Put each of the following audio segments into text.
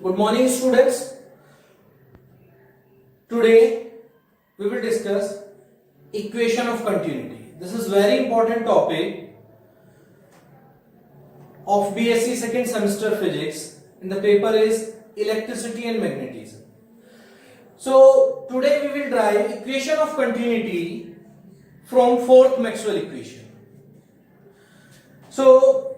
Good morning, students. Today we will discuss equation of continuity. This is very important topic of BSc second semester physics, and the paper is electricity and magnetism. So today we will drive equation of continuity from fourth Maxwell equation. So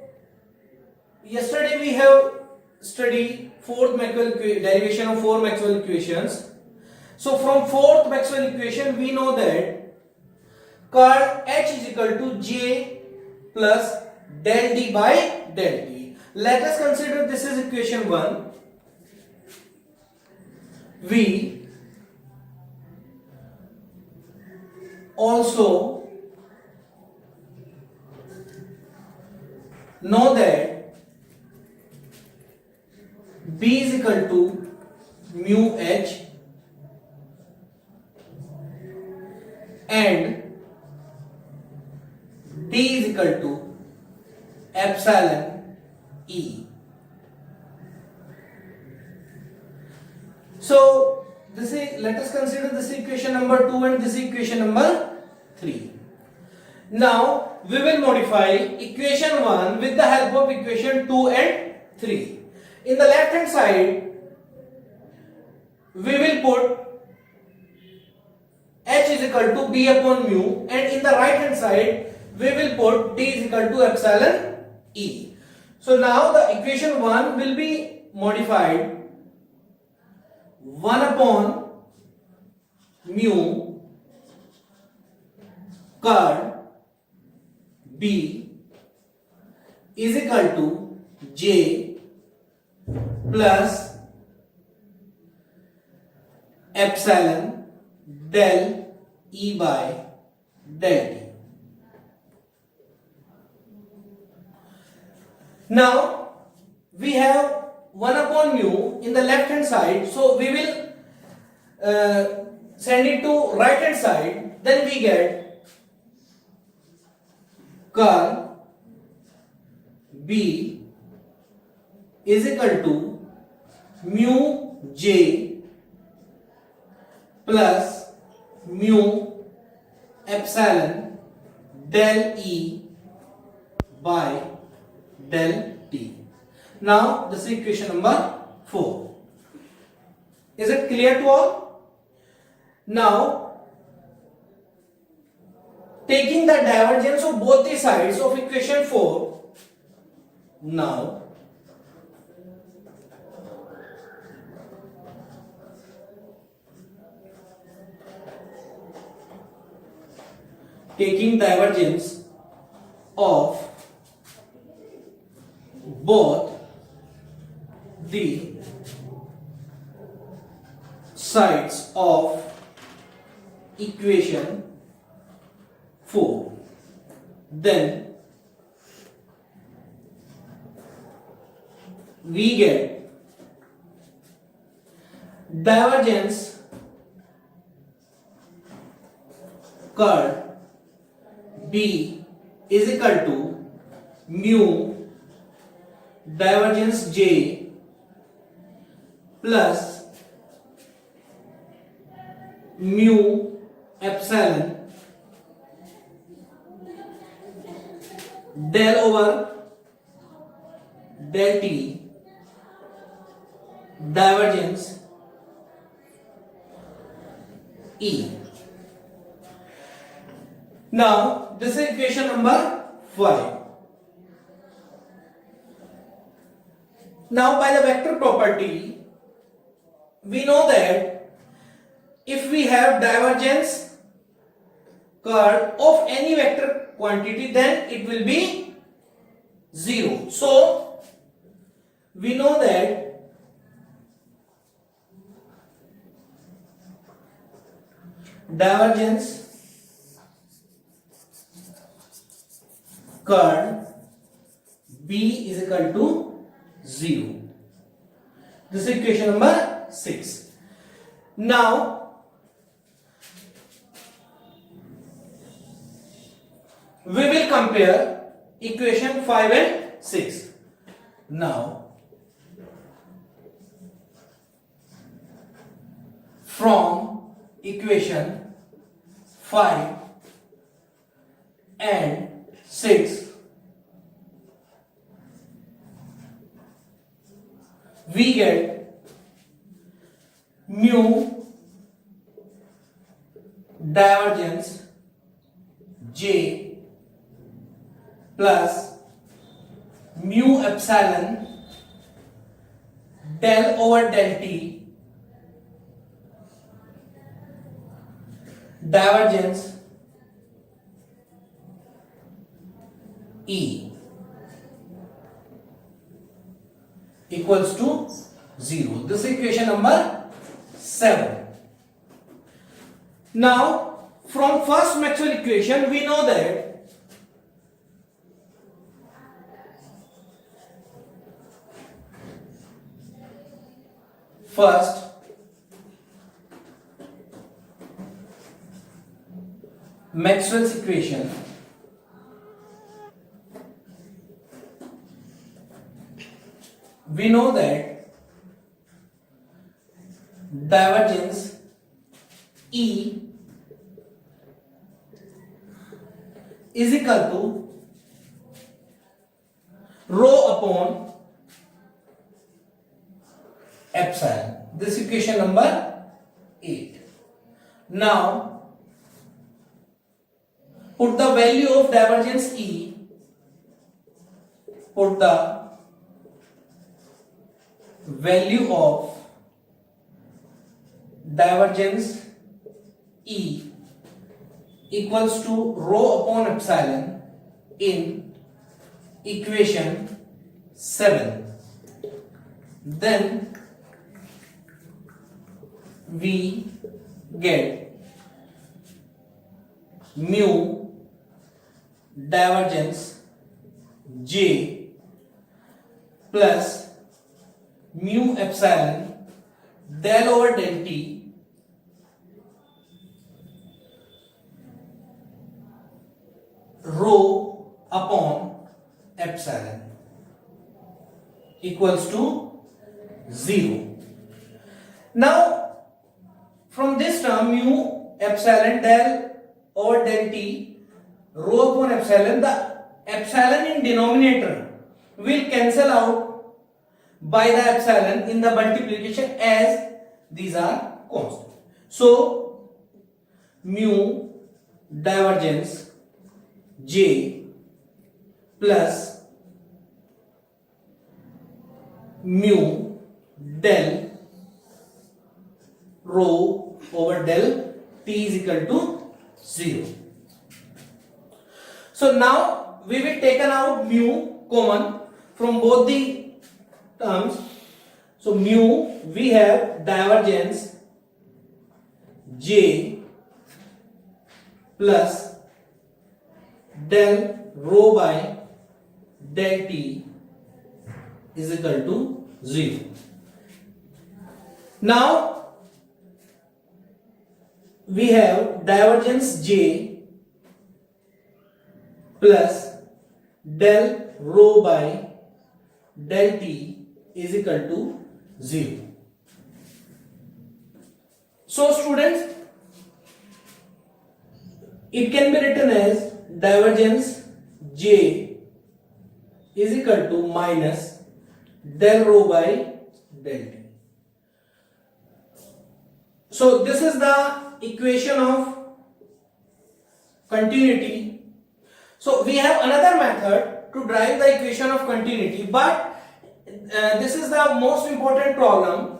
yesterday we have studied fourth Maxwell derivation of four Maxwell equations. So from fourth Maxwell equation we know that curl H is equal to J plus del D by del T. Let us consider this is equation 1. We also know that B is equal to mu H and D is equal to epsilon E. So this is, let us consider this equation number 2 and this equation number 3. Now we will modify equation 1 with the help of equation 2 and 3. In the left hand side we will put H is equal to B upon mu, and in the right hand side we will put D is equal to epsilon E. So now the equation 1 will be modified 1 upon mu curl B is equal to J plus epsilon del E by del T. Now we have 1 upon mu in the left hand side, so we will send it to right hand side. Then we get curl B is equal to mu J plus mu epsilon del E by del T. Now this is equation number 4. Is it clear to all? Now taking the divergence of both the sides of equation 4, now taking divergence of both the sides of equation 4, then we get divergence curl B is equal to mu divergence J plus mu epsilon del over del T divergence E. Now this is equation number 5. Now by the vector property we know that if we have divergence curl of any vector quantity, then it will be 0. So we know that divergence curl B is equal to 0. This is equation number 6. Now we will compare equation 5 and 6. Now from equation 5 and 6, we get mu divergence J plus mu epsilon del over del T divergence E equals to 0. This is equation number 7. Now, from first Maxwell equation, we know that first Maxwell's equation we know that divergence E is equal to rho upon epsilon. This is equation number 8. Now put the value of divergence E, put the value of divergence E equals to rho upon epsilon in equation 7. Then we get mu divergence J plus mu epsilon del over del T rho upon epsilon equals to 0. Now from this term mu epsilon del over del T rho upon epsilon, the epsilon in denominator will cancel out by the epsilon in the multiplication as these are constant. So mu divergence J plus mu del rho over del T is equal to 0. So now we will taken out mu common from both the terms. So mu, we have divergence J plus del rho by del T is equal to 0. Now we have divergence J plus del rho by del T is equal to 0. So students, it can be written as divergence J is equal to minus del rho by del T. So this is the equation of continuity. So we have another method to derive the equation of continuity, but this is the most important problem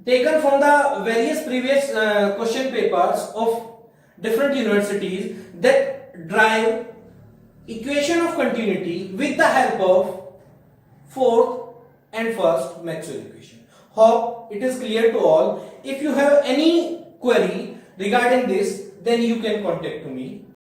taken from the various previous question papers of different universities that derive equation of continuity with the help of fourth and first Maxwell equation. Hope it is clear to all. If you have any query regarding this, then you can contact to me.